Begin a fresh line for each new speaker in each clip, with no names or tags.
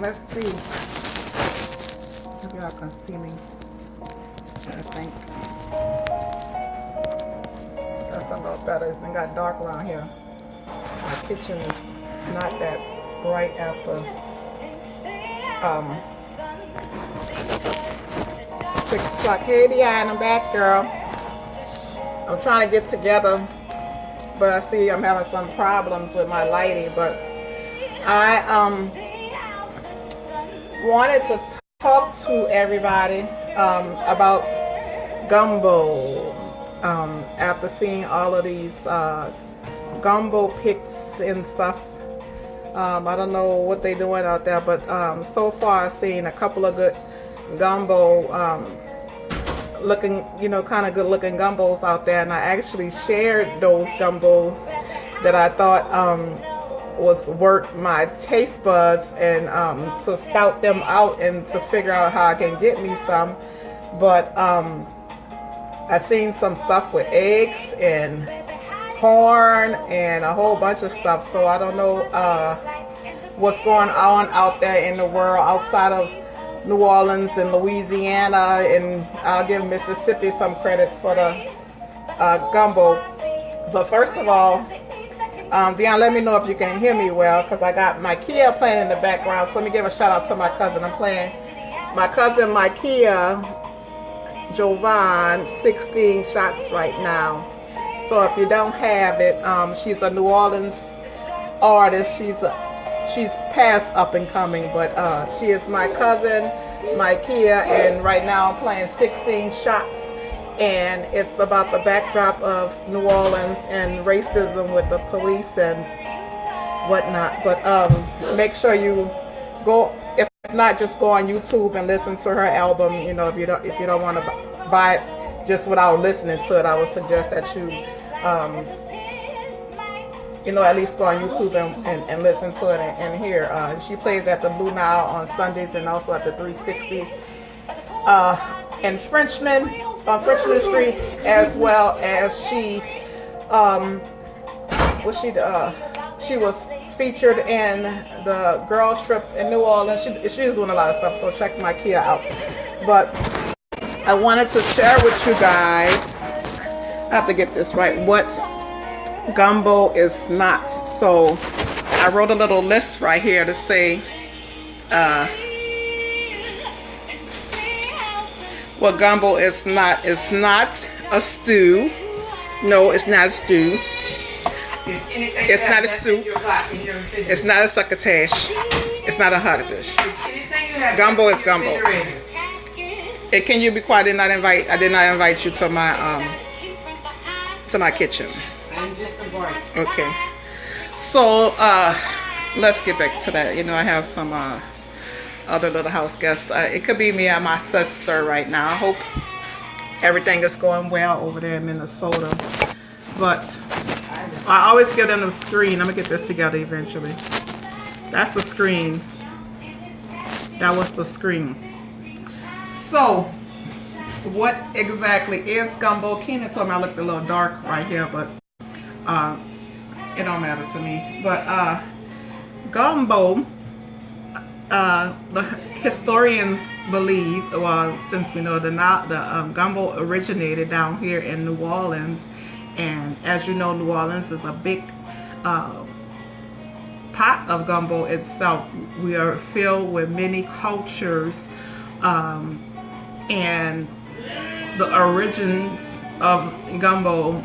Let's see if y'all can see me. I think that's a little better. It got dark around here. My kitchen is not that bright after 6 o'clock. Hey Diane, I'm back, girl. I'm trying to get together, but I see I'm having some problems with my lighting. But I wanted to talk to everybody about Gumbo after seeing all of these Gumbo pics and stuff. I don't know what they're doing out there, but so far I've seen a couple of good Gumbo looking, kind of good looking Gumbos out there, and I actually shared those Gumbos that I thought was worth my taste buds, and to scout them out and to figure out how I can get me some. But I seen some stuff with eggs and corn and a whole bunch of stuff, so I don't know what's going on out there in the world outside of New Orleans and Louisiana, and I'll give Mississippi some credits for the gumbo. But first of all, Dion, let me know if you can hear me well, because I got my Kia playing in the background. So let me give a shout out to my cousin. I'm playing my cousin, my Kia Jovan 16 shots right now. So if you don't have it, she's a New Orleans artist. She's past up and coming, but she is my cousin, my Kia, and right now I'm playing 16 shots, and it's about the backdrop of New Orleans and racism with the police and whatnot. But make sure you go, if not, just go on YouTube and listen to her album. If you don't want to buy it just without listening to it, I would suggest that you at least go on YouTube and listen to it and hear. She plays at the Blue Nile on Sundays and also at the 360 in Frenchman, on Frenchman Street, as well as she was featured in the Girls Trip in New Orleans. She's doing a lot of stuff, so check my Kia out. But I wanted to share with you guys, I have to get this right, what Gumbo is not. So I wrote a little list right here to say what Gumbo is not. It's not a stew. No, it's not a stew. It's not a soup. It's not a succotash. It's not a hot dish. Gumbo is gumbo. Hey, can you be quiet? I did not invite you to my kitchen. Okay, so let's get back to that. I have some other little house guests. It could be me and my sister right now. I hope everything is going well over there in Minnesota. But I always give them the screen. I'm gonna get this together eventually. That's the screen. That was the screen. So what exactly is gumbo? Keena told me I looked a little dark right here, but it don't matter to me. But gumbo, the historians believe, well, since we know the gumbo originated down here in New Orleans, and as you know, New Orleans is a big pot of gumbo itself. We are filled with many cultures, and the origins of gumbo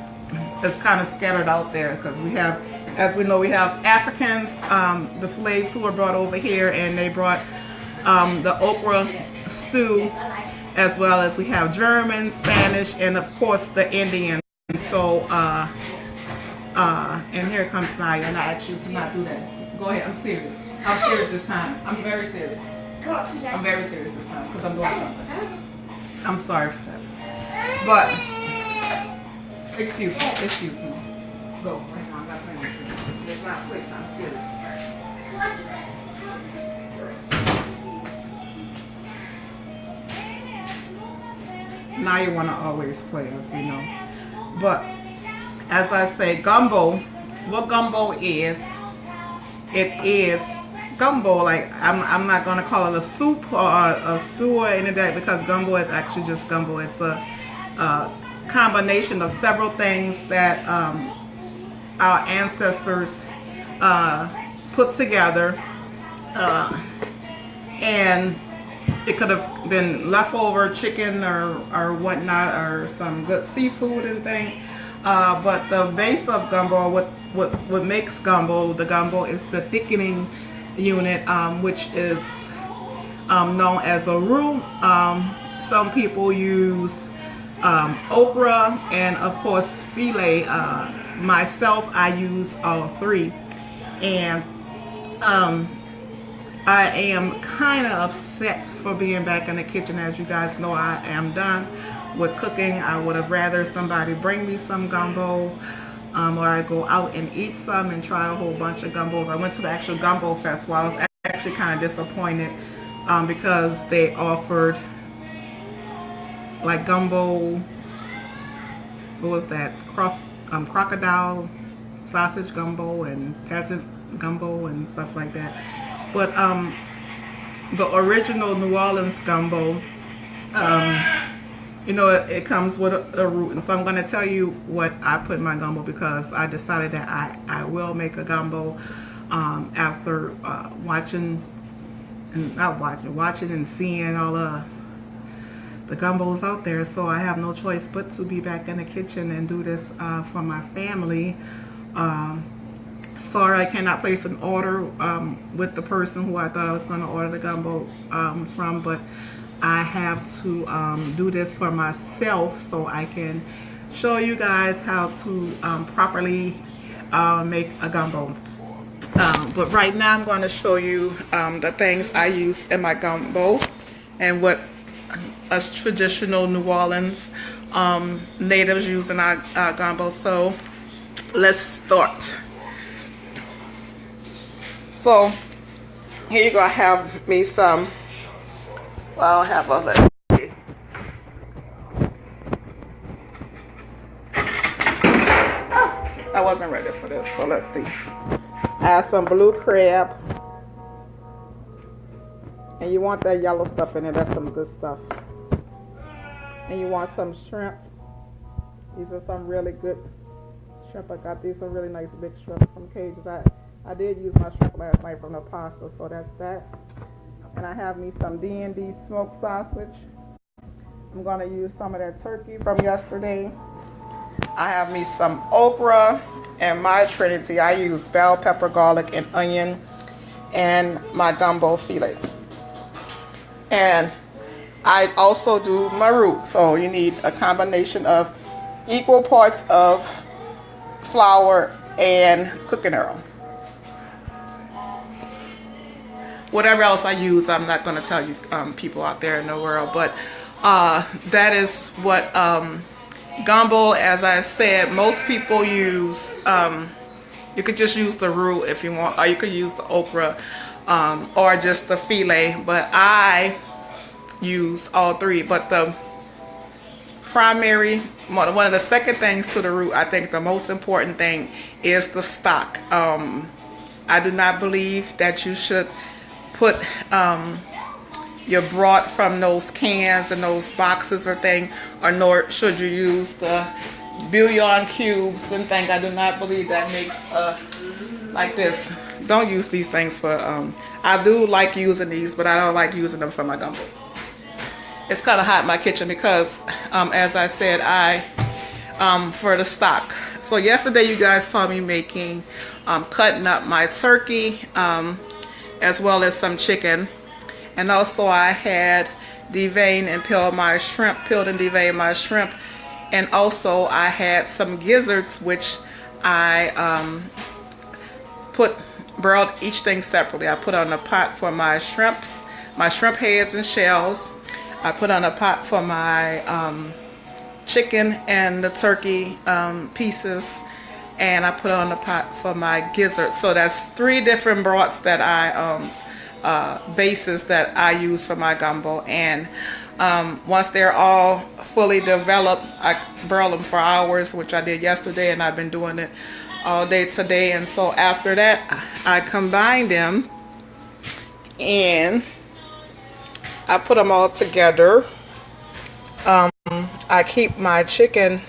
is kind of scattered out there, because we have, as we know, we have Africans, the slaves who were brought over here, and they brought the okra stew, as well as we have German, Spanish, and of course the Indian. So and here comes Naya, and I ask you to not do that. Go ahead, I'm serious. I'm serious this time. I'm very serious. I'm very serious this time, because I'm doing something. I'm sorry for that. But excuse me. Go right now. I'm not playing with you. It's not quick. I'm serious. Now you want to always play, as we know. But as I say, gumbo. What gumbo is? It is gumbo. Like I'm not gonna call it a soup or a stew or any of that, because gumbo is actually just gumbo. It's a combination of several things that our ancestors put together, and it could have been leftover chicken or whatnot, or some good seafood and thing. But the base of gumbo, what makes gumbo, the gumbo is the thickening unit, which is known as a roux. Some people use okra and of course filet. Myself, I use all three, and I am kind of upset for being back in the kitchen. As you guys know, I am done with cooking. I would have rather somebody bring me some gumbo, or I go out and eat some and try a whole bunch of gumbos. I went to the actual gumbo festival. I was actually kind of disappointed because they offered like gumbo, what was that, crocodile sausage gumbo and peasant gumbo and stuff like that. But the original New Orleans gumbo, you know, it comes with a root. And so I'm going to tell you what I put in my gumbo, because I decided that I will make a gumbo after watching and seeing all the gumbos out there. So I have no choice but to be back in the kitchen and do this for my family. Sorry I cannot place an order with the person who I thought I was going to order the gumbo from, but I have to do this for myself so I can show you guys how to properly make a gumbo. But right now I'm going to show you the things I use in my gumbo and what us traditional New Orleans natives use in our gumbo. So let's start. So here you go. I have me some, well, I'll have other. I wasn't ready for this, so let's see. I have some blue crab, and you want that yellow stuff in it. That's some good stuff. And you want some shrimp. These are some really good shrimp. I got these some really nice big shrimp from cages. I did use my shrimp last night from the pasta, so that's that. And I have me some D&D smoked sausage. I'm going to use some of that turkey from yesterday. I have me some okra, and my trinity, I use bell pepper, garlic, and onion, and my gumbo filet. And I also do my roux, so you need a combination of equal parts of flour and cooking oil. Whatever else I use, I'm not going to tell you people out there in the world, but that is what gumbo, as I said, most people use. You could just use the roux if you want, or you could use the okra or just the filet, but I use all three. But the primary, one of the second things to the roux, I think the most important thing is the stock. I do not believe that you should put your broth from those cans and those boxes or thing, or nor should you use the bouillon cubes and thing. I do not believe that makes like this. Don't use these things for I do like using these, but I don't like using them for my gumbo. It's kind of hot in my kitchen because as I said, for the stock. So yesterday you guys saw me making cutting up my turkey, as well as some chicken, and also I had deveined and peeled my shrimp, peeled and deveined my shrimp, and also I had some gizzards, which I broiled each thing separately. I put on a pot for my shrimp heads and shells. I put on a pot for my chicken and the turkey pieces, and I put on the pot for my gizzard. So that's three different broths that bases that I use for my gumbo. And once they're all fully developed, I broil them for hours, which I did yesterday, and I've been doing it all day today. And so after that, I combine them and I put them all together. I keep my chicken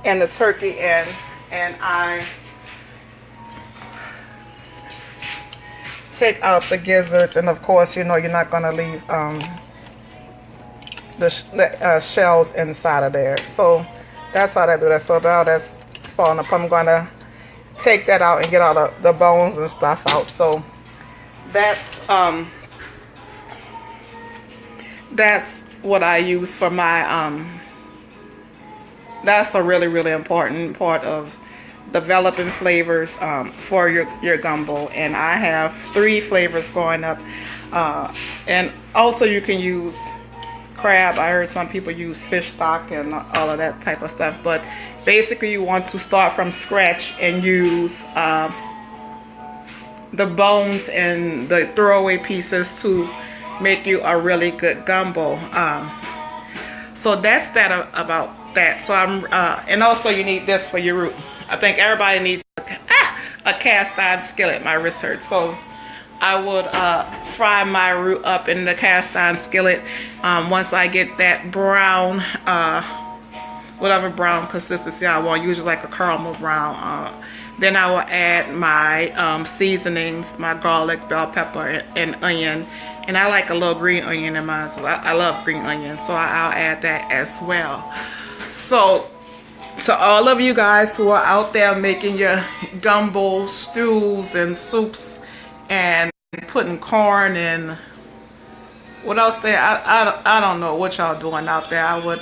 and the turkey in, and I take out the gizzards, and of course, you know, you're not going to leave the shells inside of there. So that's how I do that. So now that's falling up. I'm going to take that out and get all the bones and stuff out. So that's what I use for my that's a really, really important part of developing flavors for your gumbo. And I have 3 flavors going up, and also you can use crab. I heard some people use fish stock and all of that type of stuff, but basically you want to start from scratch and use the bones and the throwaway pieces to make you a really good gumbo. So that's that about that. So and also you need this for your root. I think everybody needs a cast iron skillet. My wrist hurts. So I would fry my root up in the cast iron skillet. Once I get that brown, whatever brown consistency I want, usually like a caramel brown, then I will add my seasonings, my garlic, bell pepper, and onion. And I like a little green onion in mine, so I love green onion, so I'll add that as well. So to all of you guys who are out there making your gumbo stews and soups and putting corn and what else there, I don't know what y'all doing out there. I would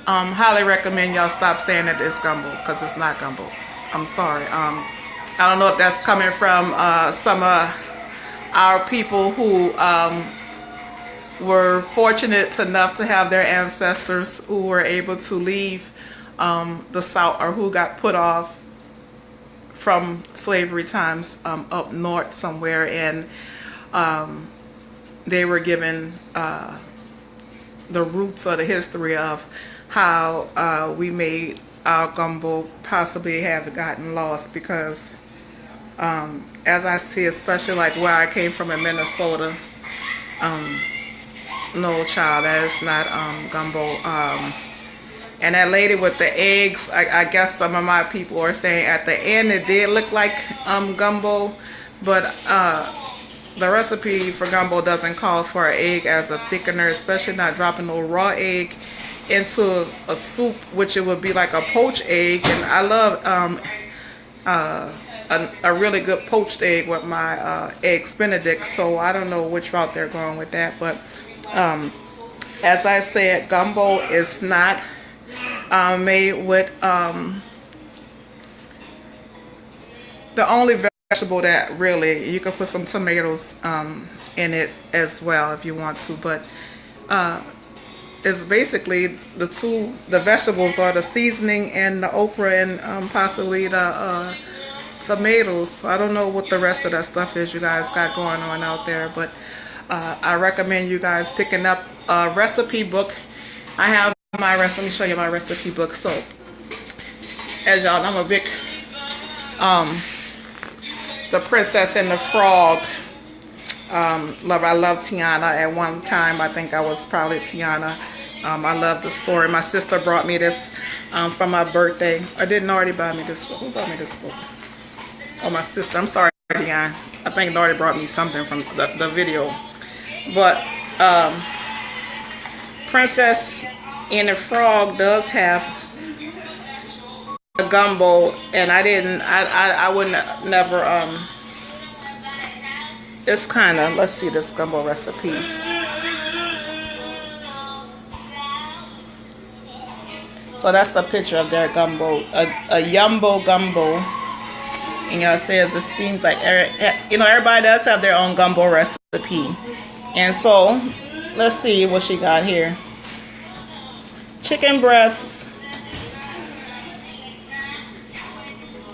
highly recommend y'all stop saying that it's gumbo, because it's not gumbo. I'm sorry. I don't know if that's coming from some of our people who were fortunate enough to have their ancestors who were able to leave the South, or who got put off from slavery times up north somewhere, and they were given the roots or the history of how we made our gumbo possibly have gotten lost, because as I see, especially like where I came from in Minnesota, no child, that is not gumbo. And that lady with the eggs, I guess some of my people are saying at the end it did look like gumbo, but the recipe for gumbo doesn't call for an egg as a thickener, especially not dropping no raw egg into a soup, which it would be like a poached egg. And I love a really good poached egg with my eggs Benedict, so I don't know which route they're going with that. But as I said, gumbo is not made with the only vegetable that really, you can put some tomatoes in it as well if you want to, but it's basically the vegetables are the seasoning and the okra and possibly the tomatoes. So I don't know what the rest of that stuff is you guys got going on out there, but I recommend you guys picking up a recipe book. I have my recipe. Let me show you my recipe book. So as y'all know, I'm a big The Princess and the Frog lover. I love Tiana. At one time I think I was probably Tiana. I love the story. My sister brought me this for my birthday. I didn't already buy me this book. Who bought me this book? Oh, my sister. I'm sorry, Dion. I think it already brought me something from the video. But Princess and the Frog does have a gumbo, and I wouldn't never it's kind of, let's see this gumbo recipe. So that's the picture of their gumbo, a yumbo gumbo. And y'all says it seems like, you know, everybody does have their own gumbo recipe. And so let's see what she got here. Chicken breasts.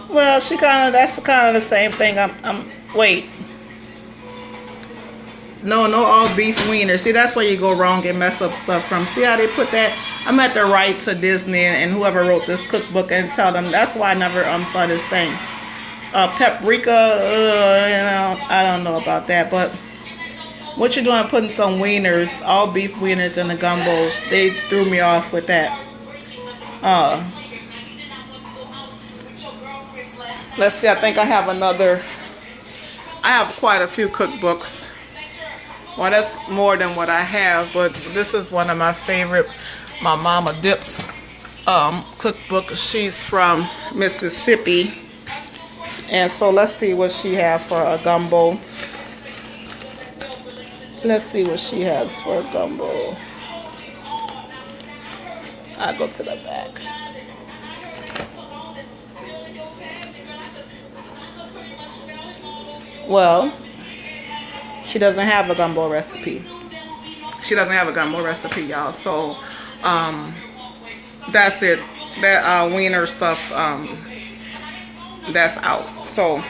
Well, that's kind of the same thing. Wait. No all beef wieners. See, that's where you go wrong and mess up stuff from. See how they put that? I'm at the right to Disney and whoever wrote this cookbook and tell them that's why I never saw this thing. Paprika, I don't know about that, but what you doing putting some wieners, all beef wieners in the gumbos? They threw me off with that. Let's see, I think I have quite a few cookbooks. Well, that's more than what I have, but this is one of my favorite, my Mama Dips cookbook. She's from Mississippi. And so let's see what she has for a gumbo. Let's see what she has for a gumbo. I'll go to the back. Well, she doesn't have a gumbo recipe. She doesn't have a gumbo recipe, y'all. So, that's it. That wiener stuff, that's out. So,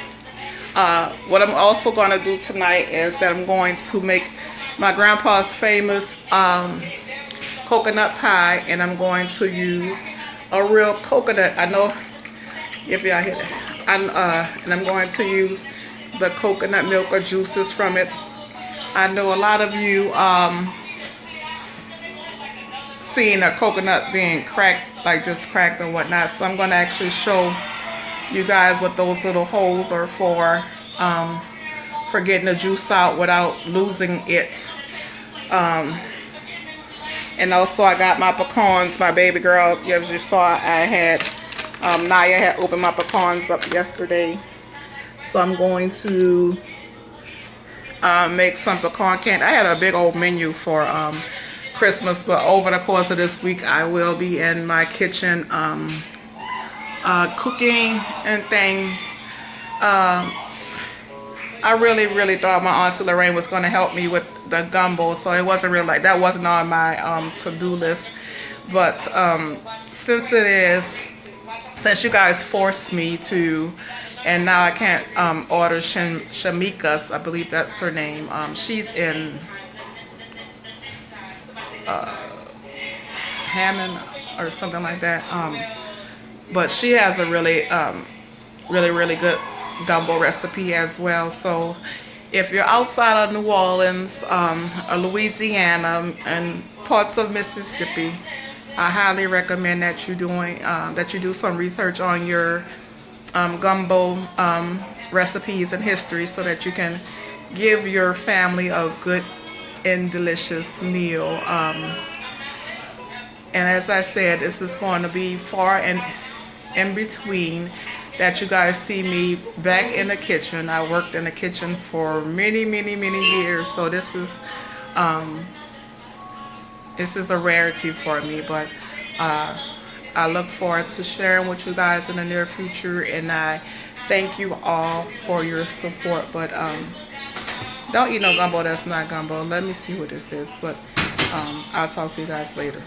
what I'm also going to do tonight is that I'm going to make my grandpa's famous coconut pie, and I'm going to use a real coconut. I know if y'all hear that. And I'm going to use the coconut milk or juices from it. I know a lot of you seen a coconut being cracked, like just cracked and whatnot. So I'm going to actually show you guys what those little holes are for getting the juice out without losing it. And also I got my pecans, my baby girl, as you saw, I had Naya had opened my pecans up yesterday. So I'm going to make some pecan candy. I had a big old menu for Christmas, but over the course of this week I will be in my kitchen cooking and things. I really thought my Auntie Lorraine was going to help me with the gumbo, so it wasn't really like that wasn't on my to-do list. But since you guys forced me to, and now I can't order Shamika's, I believe that's her name. She's in Hammond or something like that. But she has a really good gumbo recipe as well. So if you're outside of New Orleans or Louisiana and parts of Mississippi, I highly recommend that you do some research on your gumbo recipes and history, so that you can give your family a good and delicious meal. And as I said, this is going to be far and in between that you guys see me back in the kitchen. I worked in the kitchen for many years, so this is a rarity for me, but I look forward to sharing with you guys in the near future, and I thank you all for your support. But don't eat no gumbo that's not gumbo. Let me see what this is, but I'll talk to you guys later.